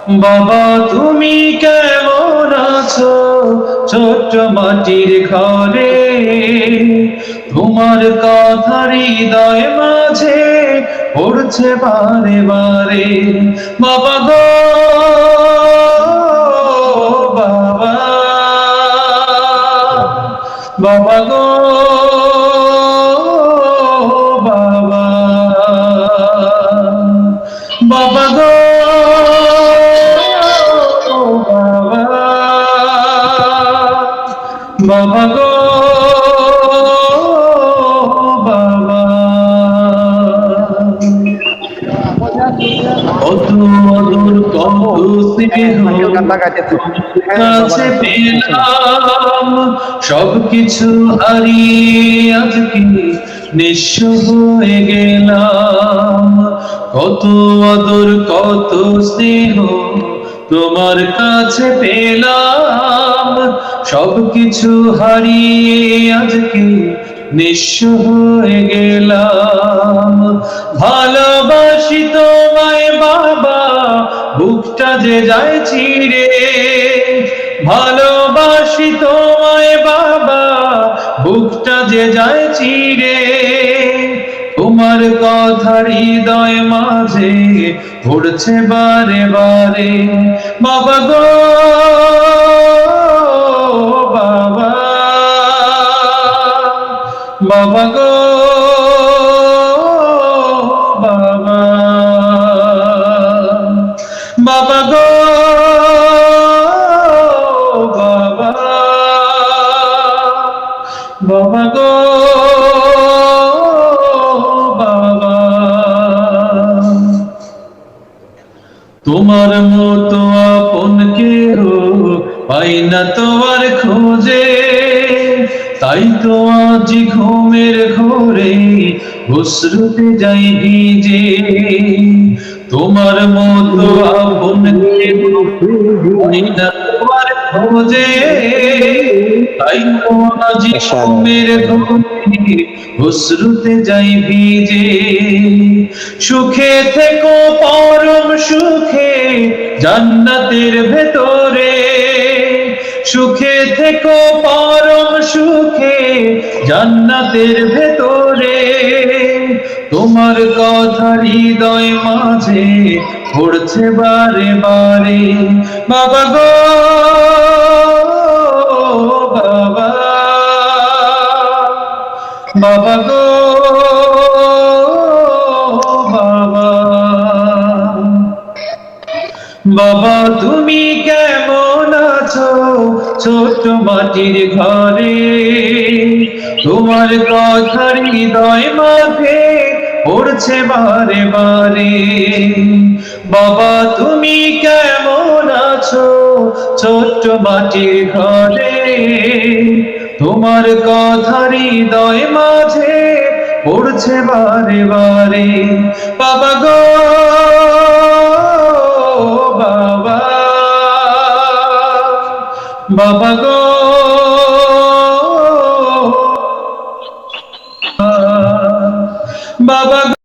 বাবা তুমি কেমন আছো ছোট্ট মাটির ঘরে, তোমার কথা হৃদয় মাঝে পড়ছে বারে বারে। বাবা গো বাবা, বাবা গো বাবা, বাবা গো বাবা গো বাবা, কত আদর কত স্নেহ কাছে পেলাম, সবকিছু হারিয়ে আজকে নিঃস্ব হয়ে গেলাম। কত আদর কত স্নেহ তোমার কাছে পেলাম, সবকিছু হারিয়ে আজকে নিঃস্ব হয়ে গেলাম। ভালোবাসি তোমায় বাবা, বুকটা যে যায় চিরে। ভালোবাসি তোমায় বাবা, বুকটা যে যায় চিরে। তোমার কথা হৃদয় মাঝে ঘুরছে বারে বারে। বাবা গো বাবা, বাবা গো বাবা, বাবা গো বাবা, বাবা গো বাবা। তোমার মতো আপন কেউ পাই না তোমার খোঁজে, তাই তো আজ ঘুমের ঘোরে অশ্রুতে যাই ভিজে। তোমার মতো আপন কেউ পাই না তোমার খোঁজে, তাই তো আজ ঘুমের ঘোরে অশ্রুতে যাই ভিজে। সুখে থেকো পরম সুখে জান্নাতের ভেতরে, সুখে থেকো পরম সুখে জান্নাতের ভেতরে। তোমার কথা হৃদয় মাঝে পড়ছে বারে বারে। বাবা গো বাবা, বাবা গো বাবা, বাবা তুমি কেমন আছো ছোট মাটির ঘরে, তোমার কথা হৃদয় মাঝে পড়ছে বারে বারে। বাবা তুমি কেমন আছো ছোট্ট মাটির ঘরে, তোমার কথা হৃদয় মাঝে পড়ছে বারে বারে। বাবা গো বাবা, বাবা গো বাবা।